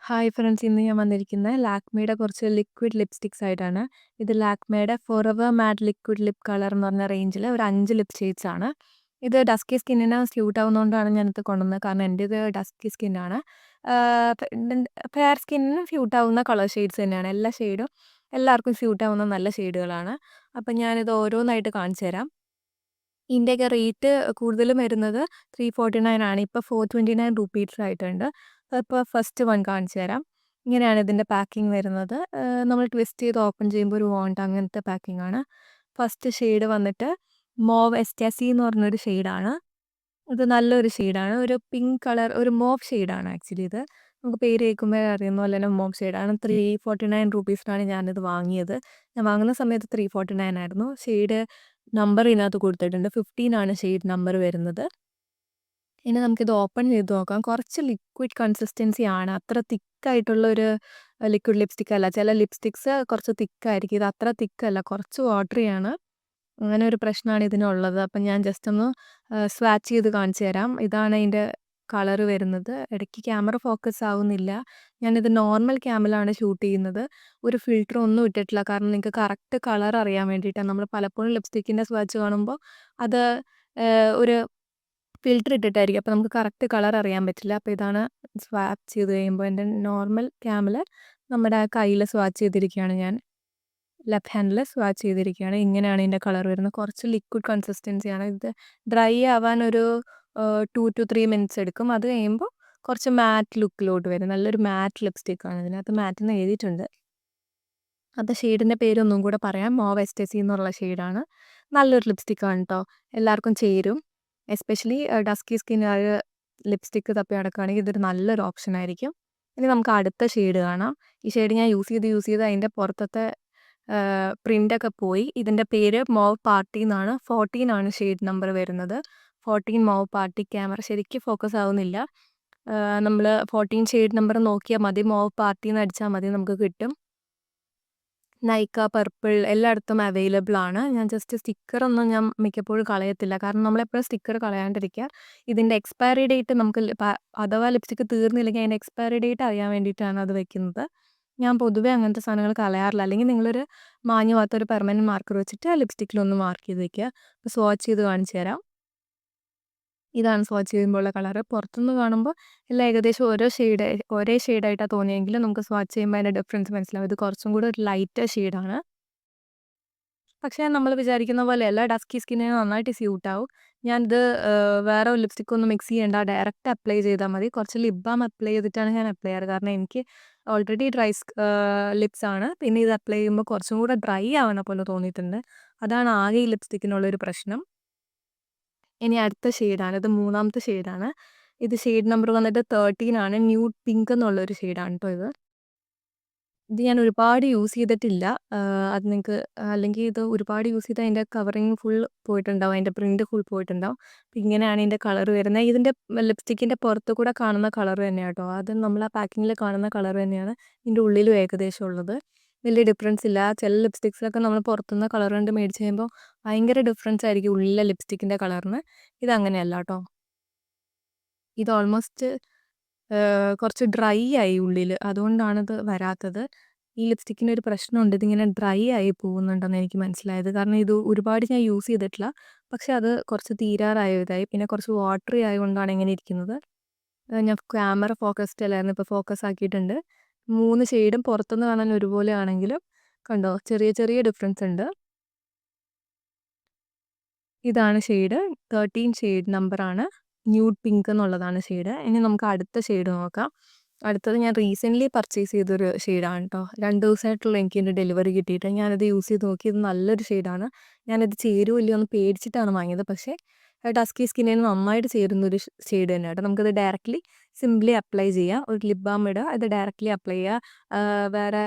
Hi friends, ഇന്ന് ഞാൻ വന്നിരിക്കുന്നത് ലാക്മേയുടെ കുറച്ച് ലിക്വിഡ് ലിപ്സ്റ്റിക്സ് ആയിട്ടാണ്. ഇത് ലാക്മേയുടെ forever matte liquid lip colour എന്ന് പറഞ്ഞ റേഞ്ചിൽ ഒരു 5 ലിപ് ഷെയ്ഡ്സ് ആണ്. ഇത് ഡസ്കി സ്കിന്നിന് സ്യൂട്ട് ആവുന്നതുകൊണ്ടാണ് ഞാനിത് കൊണ്ടുവന്നത്. കാരണം എൻ്റെ ഇത് ഡസ്കി സ്കിന്നാണ്. ഫെയർ സ്കിന്നിനും സ്യൂട്ട് ആവുന്ന കളർ ഷെയ്ഡ്സ് തന്നെയാണ്. എല്ലാ ഷെയ്ഡും എല്ലാവർക്കും സ്യൂട്ട് ആവുന്ന നല്ല ഷെയ്ഡുകളാണ്. അപ്പം ഞാനിത് ഓരോന്നായിട്ട് കാണിച്ചു തരാം. ഇതിൻ്റെയൊക്കെ റേറ്റ് കൂടുതലും വരുന്നത് 349 ആണ്. ഇപ്പോൾ 429 റുപ്പീസ് ആയിട്ടുണ്ട്. അപ്പോൾ ഫസ്റ്റ് വൺ കാണിച്ചു തരാം. ഇങ്ങനെയാണ് ഇതിൻ്റെ പാക്കിംഗ് വരുന്നത്. നമ്മൾ ട്വിസ്റ്റ് ചെയ്ത് ഓപ്പൺ ചെയ്യുമ്പോൾ ഒരു വാണ്ട് അങ്ങനത്തെ പാക്കിംഗ് ആണ്. ഫസ്റ്റ് ഷെയ്ഡ് വന്നിട്ട് മോവ് എസ്റ്റാസി എന്ന് പറഞ്ഞൊരു ഷെയ്ഡാണ്. ഇത് നല്ലൊരു ഷെയ്ഡാണ്. ഒരു പിങ്ക് കളർ, ഒരു മോവ് ഷെയ്ഡാണ് ആക്ച്വലി ഇത്. നമുക്ക് പേര് കേൾക്കുമ്പോൾ അറിയുന്ന പോലെ തന്നെ മോവ് ഷെയ്ഡാണ്. 349 റുപ്പീസിനാണ് ഞാനിത് വാങ്ങിയത്. ഞാൻ വാങ്ങുന്ന സമയത്ത് 349 ആയിരുന്നു. ഷെയ്ഡ് നമ്പർ ഇതിനകത്ത് കൊടുത്തിട്ടുണ്ട്. 15 ആണ് ഷെയ്ഡ് നമ്പർ വരുന്നത്. ഇനി നമുക്കിത് ഓപ്പൺ ചെയ്ത് നോക്കാം. കുറച്ച് ലിക്വിഡ് കൺസിസ്റ്റൻസി ആണ്. അത്ര തിക്കായിട്ടുള്ളൊരു ലിക്വിഡ് ലിപ്സ്റ്റിക് അല്ല. ചില ലിപ്സ്റ്റിക്സ് കുറച്ച് തിക്കായിരിക്കും. ഇത് അത്ര തിക്കല്ല. കുറച്ച് വാട്ടറിയാണ്. അങ്ങനെ ഒരു പ്രശ്നമാണ് ഇതിനുള്ളത്. അപ്പം ഞാൻ ജസ്റ്റ് ഒന്ന് സ്വാച്ച് ചെയ്ത് കാണിച്ചു തരാം. ഇതാണ് അതിൻ്റെ കളർ വരുന്നത്. ഇടയ്ക്ക് ക്യാമറ ഫോക്കസ് ആവുന്നില്ല. ഞാനിത് നോർമൽ ക്യാമിലാണ് ഷൂട്ട് ചെയ്യുന്നത്. ഒരു ഫിൽറ്റർ ഒന്നും ഇട്ടിട്ടില്ല. കാരണം നിങ്ങൾക്ക് കറക്റ്റ് കളർ അറിയാൻ വേണ്ടിയിട്ടാണ്. നമ്മൾ പലപ്പോഴും ലിപ്സ്റ്റിക്കിൻ്റെ സ്വാച്ച് കാണുമ്പോൾ അത് ഒരു ഫിൽറ്റർ ഇട്ടിട്ടായിരിക്കും. അപ്പോൾ നമുക്ക് കറക്റ്റ് കളർ അറിയാൻ പറ്റില്ല. അപ്പോൾ ഇതാണ് സ്വാപ്പ് ചെയ്ത് കഴിയുമ്പോൾ എൻ്റെ നോർമൽ ക്യാമിൽ നമ്മുടെ കയ്യിൽ സ്വാച്ച് ചെയ്തിരിക്കുകയാണ് ഞാൻ. ലെഫ്റ്റ് ഹാൻഡിൽ സ്വാച്ച് ചെയ്തിരിക്കുകയാണ്. ഇങ്ങനെയാണ് ഇതിൻ്റെ കളർ വരുന്നത്. കുറച്ച് ലിക്വിഡ് കൺസിസ്റ്റൻസിയാണ്. ഇത് ഡ്രൈ ആവാൻ ഒരു 2 to 3 മിനിറ്റ്സ് എടുക്കും. അത് കഴിയുമ്പോൾ കുറച്ച് മാറ്റ് ലുക്കിലോട്ട് വരും. നല്ലൊരു മാറ്റ് ലിപ്സ്റ്റിക്കാണ്. ഇതിനകത്ത് മാറ്റ് എന്ന് എഴുതിയിട്ടുണ്ട്. അത് ഷെയ്ഡിൻ്റെ പേരൊന്നും കൂടെ പറയാം. മോവ് എസ്റ്റസി എന്നുള്ള ഷെയ്ഡാണ്. നല്ലൊരു ലിപ്സ്റ്റിക്കാണ് കേട്ടോ. എല്ലാവർക്കും ചേരും. എസ്പെഷ്യലി ഡസ്കി സ്കിന്നുകാർ ലിപ്സ്റ്റിക്ക് തപ്പി നടക്കുകയാണെങ്കിൽ ഇതൊരു നല്ലൊരു ഓപ്ഷൻ ആയിരിക്കും. ഇനി നമുക്ക് അടുത്ത ഷെയ്ഡ് കാണാം. ഈ ഷെയ്ഡ് ഞാൻ യൂസ് ചെയ്ത് അതിൻ്റെ പുറത്തത്തെ പ്രിൻ്റൊക്കെ പോയി. ഇതിൻ്റെ പേര് മോവ് പാർട്ടി എന്നാണ്. 14 ആണ് ഷെയ്ഡ് നമ്പർ വരുന്നത്. 14 മോവ് പാർട്ടി. ക്യാമറ ശരിക്കും ഫോക്കസ് ആവുന്നില്ല. നമ്മൾ 14 ഷെയ്ഡ് നമ്പർ നോക്കിയാൽ മതി. മോവ് പാർട്ടി എന്ന് അടിച്ചാൽ മതി, നമുക്ക് കിട്ടും. നൈക്ക, പർപ്പിൾ എല്ലായിടത്തും അവൈലബിൾ ആണ്. ഞാൻ ജസ്റ്റ് സ്റ്റിക്കറൊന്നും ഞാൻ മിക്കപ്പോഴും കളയത്തില്ല. കാരണം നമ്മളെപ്പോഴും സ്റ്റിക്കർ കളയാണ്ടിരിക്കുക. ഇതിൻ്റെ എക്സ്പയറി ഡേറ്റ് നമുക്ക് അഥവാ ലിപ്സ്റ്റിക്ക് തീർന്നില്ലെങ്കിൽ അതിൻ്റെ എക്സ്പയറി ഡേറ്റ് അറിയാൻ വേണ്ടിയിട്ടാണ് അത് വെക്കുന്നത്. ഞാൻ പൊതുവേ അങ്ങനത്തെ സാധനങ്ങൾ കളയാറില്ല. അല്ലെങ്കിൽ നിങ്ങളൊരു മാഞ്ഞു പോകാത്ത ഒരു പെർമനൻറ്റ് മാർക്കർ വെച്ചിട്ട് ആ ലിപ്സ്റ്റിക്കിലൊന്ന് മാർക്ക് ചെയ്ത് വെക്കുക. അപ്പോൾ സ്വാച്ച് ചെയ്ത് കാണിച്ചു തരാം. ഇതാണ് സ്വാച്ച് ചെയ്യുമ്പോഴുള്ള കളറ്. പുറത്തുനിന്ന് കാണുമ്പോൾ എല്ലാം ഏകദേശം ഒരേ ഷെയ്ഡായിട്ടാണ് തോന്നിയെങ്കിലും നമുക്ക് സ്വാച്ച് ചെയ്യുമ്പോൾ അതിൻ്റെ ഡിഫറൻസ് മനസ്സിലാവും. ഇത് കുറച്ചും കൂടി ഒരു ലൈറ്റർ ഷെയ്ഡാണ്. പക്ഷേ നമ്മൾ വിചാരിക്കുന്ന പോലെയല്ല. ഡസ്കി സ്കിന്നിന് നന്നായിട്ട് സ്യൂട്ടാവും. ഞാനിത് വേറെ ലിപ്സ്റ്റിക്കൊന്നും മിക്സ് ചെയ്യേണ്ട. ഡയറക്റ്റ് അപ്ലൈ ചെയ്താൽ മതി. കുറച്ച് ലിപ് ബാം അപ്ലൈ ചെയ്തിട്ടാണ് ഞാൻ അപ്ലൈ ചെയ്യാറ്. കാരണം എനിക്ക് ഓൾറെഡി ഡ്രൈ ലിപ്സ് ആണ്. പിന്നെ ഇത് അപ്ലൈ ചെയ്യുമ്പോൾ കുറച്ചും കൂടെ ഡ്രൈ ആവണ പോലെ തോന്നിയിട്ടുണ്ട്. അതാണ് ആകെ ഈ ലിപ്സ്റ്റിക്കിനുള്ളൊരു പ്രശ്നം. ഇനി അടുത്ത ഷെയ്ഡാണ്. ഇത് മൂന്നാമത്തെ ഷെയ്ഡാണ്. ഇത് ഷെയ്ഡ് നമ്പർ വന്നിട്ട് 13 ആണ്. ന്യൂഡ് പിങ്ക് എന്നുള്ളൊരു ഷെയ്ഡാണ് കേട്ടോ ഇത്. ഇത് ഞാൻ ഒരുപാട് യൂസ് ചെയ്തിട്ടില്ല. അത് നിങ്ങൾക്ക് അല്ലെങ്കിൽ ഇത് ഒരുപാട് യൂസ് ചെയ്താൽ അതിൻ്റെ കവറിങ് ഫുൾ പോയിട്ടുണ്ടാവും. അതിൻ്റെ പ്രിൻ്റ് ഫുൾ പോയിട്ടുണ്ടാവും. അപ്പോൾ ഇങ്ങനെയാണ് ഇതിൻ്റെ കളർ വരുന്നത്. ഇതിൻ്റെ ലിപ്സ്റ്റിക്കിൻ്റെ പുറത്ത് കൂടെ കാണുന്ന കളർ തന്നെയാണ് കേട്ടോ. അത് നമ്മൾ ആ പാക്കിങ്ങിൽ കാണുന്ന കളർ തന്നെയാണ് ഇതിൻ്റെ ഉള്ളിലും ഏകദേശം ഉള്ളത്. വലിയ ഡിഫറൻസ് ഇല്ല. ചില ലിപ്സ്റ്റിക്സിലൊക്കെ നമ്മൾ പുറത്തുനിന്ന് കളർ കണ്ട് മേടിച്ച് കഴിയുമ്പോൾ ഭയങ്കര ഡിഫറൻസ് ആയിരിക്കും ഉള്ളിലെ ലിപ്സ്റ്റിക്കിൻ്റെ കളറിന്. ഇതങ്ങനെയല്ല കേട്ടോ. ഇത് ഓൾമോസ്റ്റ് കുറച്ച് ഡ്രൈ ആയി ഉള്ളിൽ. അതുകൊണ്ടാണിത് വരാത്തത്. ഈ ലിപ്സ്റ്റിക്കിന് ഒരു പ്രശ്നമുണ്ട്. ഇതിങ്ങനെ ഡ്രൈ ആയി പോകുന്നുണ്ടെന്ന് എനിക്ക് മനസ്സിലായത്. കാരണം ഇത് ഒരുപാട് ഞാൻ യൂസ് ചെയ്തിട്ടില്ല. പക്ഷെ അത് കുറച്ച് തീരാറായ ഇതായി. പിന്നെ കുറച്ച് വാട്ടറി ആയതുകൊണ്ടാണ് ഇങ്ങനെ ഇരിക്കുന്നത്. ഞാൻ ക്യാമറ ഫോക്കസ്ഡ് അല്ലായിരുന്നു. ഇപ്പോൾ ഫോക്കസ് ആക്കിയിട്ടുണ്ട്. 3 ഷെയ്ഡും പുറത്തുനിന്ന് കാണാൻ ഒരുപോലെ ആണെങ്കിലും കണ്ടോ ചെറിയ ചെറിയ ഡിഫറൻസ് ഉണ്ട്. ഇതാണ് ഷെയ്ഡ്. 13 ഷെയ്ഡ് നമ്പറാണ്. ന്യൂഡ് പിങ്ക് എന്നുള്ളതാണ് ഷെയ്ഡ്. ഇനി നമുക്ക് അടുത്ത ഷെയ്ഡ് നോക്കാം. അടുത്തത് ഞാൻ റീസെൻ്റ്ലി പർച്ചേസ് ചെയ്തൊരു ഷെയ്ഡാണ് കേട്ടോ. 2 ദിവസമായിട്ടുള്ള എനിക്ക് ഇതിൻ്റെ ഡെലിവറി കിട്ടിയിട്ട് ഞാനത് യൂസ് ചെയ്ത് നോക്കി. ഇത് നല്ലൊരു ഷെയ്ഡാണ്. ഞാനിത് ചേരുമോ ഇല്ലയോ എന്ന് പേടിച്ചിട്ടാണ് വാങ്ങിയത്. പക്ഷേ ഡസ്കി സ്കിന്നിന് നന്നായിട്ട് ചേരുന്നൊരു ഷെയ്ഡ് തന്നെ കേട്ടോ. നമുക്കത് ഡയറക്റ്റ്ലി സിംപ്ലി അപ്ലൈ ചെയ്യാം. ഒരു ലിപ് ബാം ഇടുക, ഇത് ഡയറക്റ്റ്ലി അപ്ലൈ ചെയ്യുക. വേറെ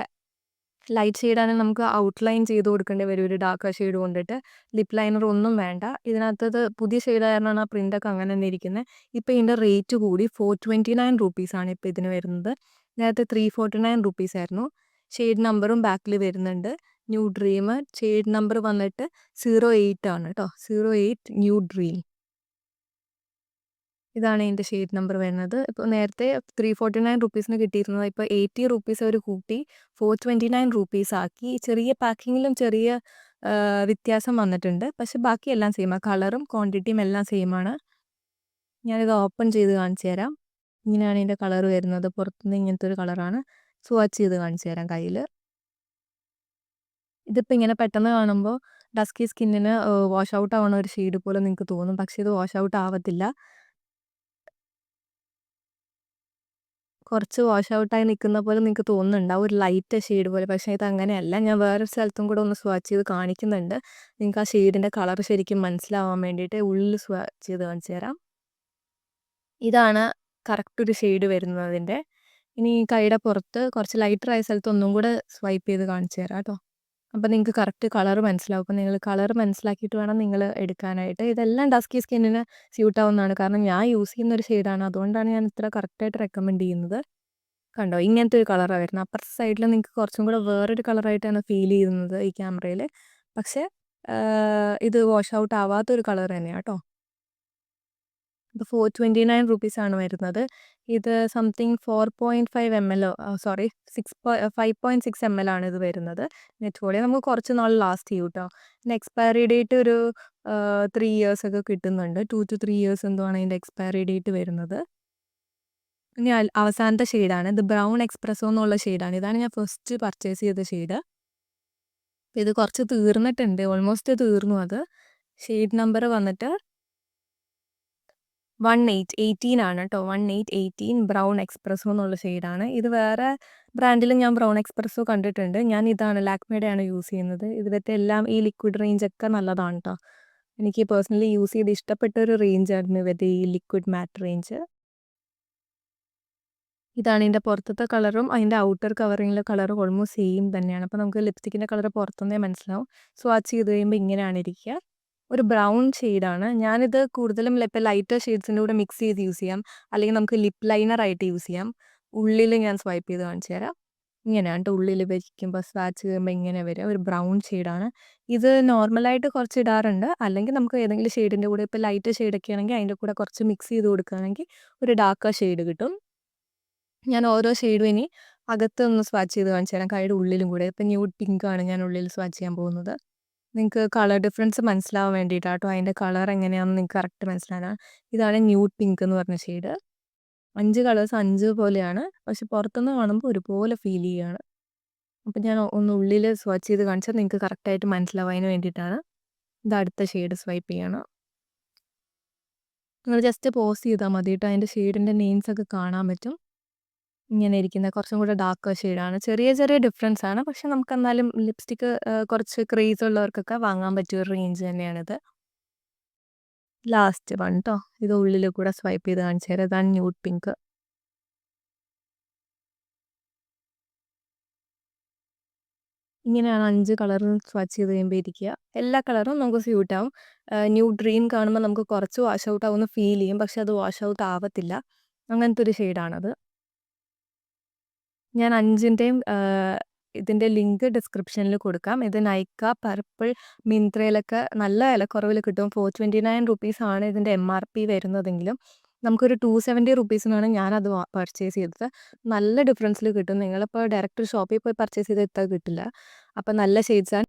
ലൈറ്റ് ഷെയ്ഡാണെങ്കിൽ നമുക്ക് ഔട്ട്ലൈൻ ചെയ്ത് കൊടുക്കേണ്ടി വരും ഒരു ഡാർക്ക് ഷെയ്ഡ് കൊണ്ടിട്ട്. ലിപ്പ് ലൈനർ ഒന്നും വേണ്ട. ഇതിനകത്തത് പുതിയ ഷെയ്ഡ് കാരണമാണ് ആ പ്രിൻ്റൊക്കെ അങ്ങനെ തന്നെ ഇരിക്കുന്നത്. ഇപ്പോൾ ഇതിൻ്റെ റേറ്റ് കൂടി 429 റുപ്പീസാണ് ഇപ്പോൾ ഇതിന് വരുന്നത്. നേരത്തെ 349 റുപ്പീസ് ആയിരുന്നു. ഷെയ്ഡ് നമ്പറും ബാക്കിൽ വരുന്നുണ്ട്. New dream. ഷെയ്ഡ് നമ്പർ വന്നിട്ട് 08 ആണ് കേട്ടോ. 08 ന്യൂ ഡ്രീം. ഇതാണ് ഇതിൻ്റെ ഷെയ്ഡ് നമ്പർ വരുന്നത്. ഇപ്പോൾ നേരത്തെ 349 റുപ്പീസിന് കിട്ടിയിരുന്നത് ഇപ്പോൾ 80 റുപ്പീസ് അവർ കൂട്ടി 429 റുപ്പീസ് ആക്കി. ചെറിയ പാക്കിങ്ങിലും ചെറിയ വ്യത്യാസം വന്നിട്ടുണ്ട്. പക്ഷെ ബാക്കി എല്ലാം സെയിമാണ്. കളറും ക്വാണ്ടിറ്റിയും എല്ലാം സെയിമാണ്. ഞാനിത് ഓപ്പൺ ചെയ്ത് കാണിച്ചു തരാം. ഇങ്ങനെയാണ് ഇതിൻ്റെ കളർ വരുന്നത്. പുറത്തുനിന്ന് ഇങ്ങനത്തെ ഒരു കളറാണ്. സ്വാച്ച് ചെയ്ത് കാണിച്ചു തരാം കയ്യിൽ. ഇതിപ്പോൾ ഇങ്ങനെ പെട്ടെന്ന് കാണുമ്പോൾ ഡസ്കി സ്കിന്നിന് വാഷ് ഔട്ട് ആവുന്ന ഒരു ഷെയ്ഡ് പോലെ നിങ്ങൾക്ക് തോന്നും. പക്ഷേ ഇത് വാഷ് ഔട്ട് ആവത്തില്ല. കുറച്ച് വാഷ് ഔട്ടായി നിൽക്കുന്ന പോലെ നിങ്ങൾക്ക് തോന്നുന്നുണ്ടാവും. ഒരു ലൈറ്റ് ഷെയ്ഡ് പോലെ. പക്ഷേ ഇത് അങ്ങനെയല്ല. ഞാൻ വേറൊരു സ്ഥലത്തും കൂടെ ഒന്ന് സ്വാച്ച് ചെയ്ത് കാണിക്കുന്നുണ്ട്. നിങ്ങൾക്ക് ആ ഷെയ്ഡിൻ്റെ കളർ ശരിക്കും മനസ്സിലാവാൻ വേണ്ടിയിട്ട് ഉള്ളിൽ സ്വാച്ച് ചെയ്ത് കാണിച്ചു തരാം. ഇതാണ് കറക്റ്റ് ഒരു ഷെയ്ഡ് വരുന്നത് അതിൻ്റെ. ഇനി കൈയുടെ പുറത്ത് കുറച്ച് ലൈറ്റർ ആയ സ്ഥലത്ത് ഒന്നും കൂടെ സ്വൈപ്പ് ചെയ്ത് കാണിച്ചു തരാം കേട്ടോ. അപ്പോൾ നിങ്ങൾക്ക് കറക്റ്റ് കളർ മനസ്സിലാവും. അപ്പോൾ നിങ്ങൾ കളർ മനസ്സിലാക്കിയിട്ട് വേണം നിങ്ങൾ എടുക്കാനായിട്ട്. ഇതെല്ലാം ഡസ്കി സ്കിന്നിന് സ്യൂട്ട് ആവുന്നതാണ്. കാരണം ഞാൻ യൂസ് ചെയ്യുന്ന ഒരു ഷെയ്ഡാണ്. അതുകൊണ്ടാണ് ഞാൻ ഇത്ര കറക്റ്റായിട്ട് റെക്കമെൻഡ് ചെയ്യുന്നത്. കണ്ടോ ഇങ്ങനത്തെ ഒരു കളറാണ് വരുന്നത്. അപ്പുറത്തെ സൈഡിൽ നിങ്ങൾക്ക് കുറച്ചും കൂടെ വേറൊരു കളറായിട്ടാണ് ഫീൽ ചെയ്യുന്നത് ഈ ക്യാമറയിൽ. പക്ഷേ ഇത് വാഷ് ഔട്ട് ആവാത്തൊരു കളർ തന്നെയാണ് കേട്ടോ. ഇത് 429 റുപ്പീസാണ് വരുന്നത്. ഇത് സംതിങ് 4.5 ml സോറി 5.6 ml ആണ് ഇത് വരുന്നത്. നെറ്റ് വോളിയം നമുക്ക് കുറച്ച് നാൾ ലാസ്റ്റ് ചെയ്യും കേട്ടോ. പിന്നെ എക്സ്പയറി ഡേറ്റ് ഒരു 3 ഇയേഴ്സ് ഒക്കെ കിട്ടുന്നുണ്ട്. 2 to 3 ഇയേഴ്സ് എന്തോ ആണ് ഇതിൻ്റെ എക്സ്പയറി ഡേറ്റ് വരുന്നത്. ഇനി അവസാനത്തെ ഷെയ്ഡാണ്. ഇത് ബ്രൗൺ എക്സ്പ്രസോ എന്നുള്ള ഷെയ്ഡാണ്. ഇതാണ് ഞാൻ ഫസ്റ്റ് പർച്ചേസ് ചെയ്ത ഷെയ്ഡ്. ഇത് കുറച്ച് തീർന്നിട്ടുണ്ട്. ഓൾമോസ്റ്റ് തീർന്നു അത്. ഷെയ്ഡ് നമ്പർ വന്നിട്ട് 18 ആണ് കേട്ടോ. 18 ബ്രൗൺ എക്സ്പ്രസോ എന്നുള്ള ഷെയ്ഡാണ്. ഇത് വേറെ ബ്രാൻഡിലും ഞാൻ ബ്രൗൺ എക്സ്പ്രസോ കണ്ടിട്ടുണ്ട്. ഞാൻ ഇതാണ് ലാക്മേഡയാണ് യൂസ് ചെയ്യുന്നത്. ഇതിലത്തെ എല്ലാം ഈ ലിക്വിഡ് റേഞ്ചൊക്കെ നല്ലതാണ് കേട്ടോ. എനിക്ക് പേഴ്സണലി യൂസ് ചെയ്ത് ഇഷ്ടപ്പെട്ട ഒരു റേഞ്ചായിരുന്നു ഇവരുടെ ഈ ലിക്വിഡ് മാറ്റ് റേഞ്ച്. ഇതാണ് ഇതിൻ്റെ പുറത്തത്തെ കളറും അതിൻ്റെ ഔട്ടർ കവറിങ്ങിലെ കളറും ഓൾമോസ്റ്റ് സെയിം തന്നെയാണ്. അപ്പോൾ നമുക്ക് ലിപ്സ്റ്റിക്കിൻ്റെ കളർ പുറത്തുനിന്നേ മനസ്സിലാവും. സ്വാച്ച് ചെയ്ത് കഴിയുമ്പോൾ ഇങ്ങനെയാണ് ഇരിക്കുക. ഒരു ബ്രൗൺ ഷെയ്ഡാണ്. ഞാനിത് കൂടുതലും ഇപ്പോൾ ലൈറ്റർ ഷെയ്ഡ്സിൻ്റെ കൂടെ മിക്സ് ചെയ്ത് യൂസ് ചെയ്യാം. അല്ലെങ്കിൽ നമുക്ക് ലിപ്പ് ലൈനറായിട്ട് യൂസ് ചെയ്യാം. ഉള്ളിൽ ഞാൻ സ്വൈപ്പ് ചെയ്ത് കാണിച്ചു തരാം. ഇങ്ങനെയാണ് കേട്ടോ. ഉള്ളിൽ വയ്ക്കുമ്പോൾ സ്വാച്ച് ചെയ്യുമ്പോൾ ഇങ്ങനെ വരിക. ഒരു ബ്രൗൺ ഷെയ്ഡാണ്. ഇത് നോർമലായിട്ട് കുറച്ച് ഇടാറുണ്ട്. അല്ലെങ്കിൽ നമുക്ക് ഏതെങ്കിലും ഷെയ്ഡിൻ്റെ കൂടെ ഇപ്പോൾ ലൈറ്റ് ഷെയ്ഡൊക്കെ ആണെങ്കിൽ അതിൻ്റെ കൂടെ കുറച്ച് മിക്സ് ചെയ്ത് കൊടുക്കുകയാണെങ്കിൽ ഒരു ഡാർക്കർ ഷെയ്ഡ് കിട്ടും. ഞാൻ ഓരോ ഷെയ്ഡും ഇനി അകത്തൊന്ന് സ്വാച്ച് ചെയ്ത് കാണിച്ചു തരാം. കൈയുടെ ഉള്ളിലും കൂടെ. ഇപ്പം ന്യൂഡ് പിങ്കാണ് ഞാൻ ഉള്ളിൽ സ്വാച്ച് ചെയ്യാൻ പോകുന്നത്. നിങ്ങൾക്ക് കളർ ഡിഫറൻസ് മനസ്സിലാവാൻ വേണ്ടിയിട്ടാണ് കേട്ടോ. അതിൻ്റെ കളർ എങ്ങനെയാണെന്ന് നിങ്ങൾക്ക് കറക്റ്റ് മനസ്സിലാകാൻ. ഇതാണ് ന്യൂഡ് പിങ്ക് എന്ന് പറഞ്ഞ ഷെയ്ഡ്. 5 കളേഴ്സ് 5 പോലെയാണ്. പക്ഷെ പുറത്തുനിന്ന് കാണുമ്പോൾ ഒരുപോലെ ഫീൽ ചെയ്യുകയാണ്. അപ്പം ഞാൻ ഒന്ന് ഉള്ളിൽ സ്വാച്ച് ചെയ്ത് കാണിച്ചാൽ നിങ്ങൾക്ക് കറക്റ്റായിട്ട് മനസ്സിലാവും. അതിന് വേണ്ടിയിട്ടാണ്. ഇത് അടുത്ത ഷെയ്ഡ് സ്വൈപ്പ് ചെയ്യണം. നിങ്ങൾ ജസ്റ്റ് പോസ് ചെയ്താൽ മതി കേട്ടോ. അതിൻ്റെ ഷെയ്ഡിൻ്റെ നെയിംസൊക്കെ കാണാൻ പറ്റും. ഇങ്ങനെ ഇരിക്കുന്ന കുറച്ചും കൂടെ ഡാർക്കർ ഷെയ്ഡാണ്. ചെറിയ ചെറിയ ഡിഫറൻസ് ആണ്. പക്ഷെ നമുക്ക് എന്നാലും ലിപ്സ്റ്റിക്ക് കുറച്ച് ക്രേസ് ഉള്ളവർക്കൊക്കെ വാങ്ങാൻ പറ്റിയ ഒരു റേഞ്ച് തന്നെയാണിത്. ലാസ്റ്റ് വൺ കേട്ടോ. ഇത് ഉള്ളിൽ കൂടെ സ്വൈപ്പ് ചെയ്ത് കാണിച്ചു തരാം. ഇതാണ് ന്യൂഡ് പിങ്ക്. ഇങ്ങനെയാണ് 5 കളറും സ്വാച്ച് ചെയ്ത് കഴിയുമ്പോൾ ഇരിക്കുക. എല്ലാ കളറും നമുക്ക് സ്യൂട്ട് ആവും. ന്യൂഡ് ഡ്രീം കാണുമ്പോൾ നമുക്ക് കുറച്ച് വാഷ് ഔട്ട് ആവുമെന്ന് ഫീൽ ചെയ്യും. പക്ഷെ അത് വാഷ് ഔട്ട് ആവത്തില്ല. അങ്ങനത്തെ ഒരു ഷെയ്ഡാണത്. ഞാൻ 5ൻ്റെയും ഇതിൻ്റെ ലിങ്ക് ഡിസ്ക്രിപ്ഷനിൽ കൊടുക്കാം. ഇത് നൈക്ക, പർപ്പിൾ, മിന്ത്രയിലൊക്കെ നല്ല വിലക്കുറവിൽ കിട്ടും. 429 റുപ്പീസാണ് ഇതിൻ്റെ MRP വരുന്നതെങ്കിലും നമുക്കൊരു 270 റുപ്പീസിനാണ് ഞാനത് പർച്ചേസ് ചെയ്തത്. നല്ല ഡിഫറൻസിൽ കിട്ടും. നിങ്ങളിപ്പോൾ ഡയറക്റ്റ് ഷോപ്പിൽ പോയി പർച്ചേസ് ചെയ്താൽ ഇത്ര കിട്ടില്ല. അപ്പോൾ നല്ല ഷെയ്ഡ്സാണ്.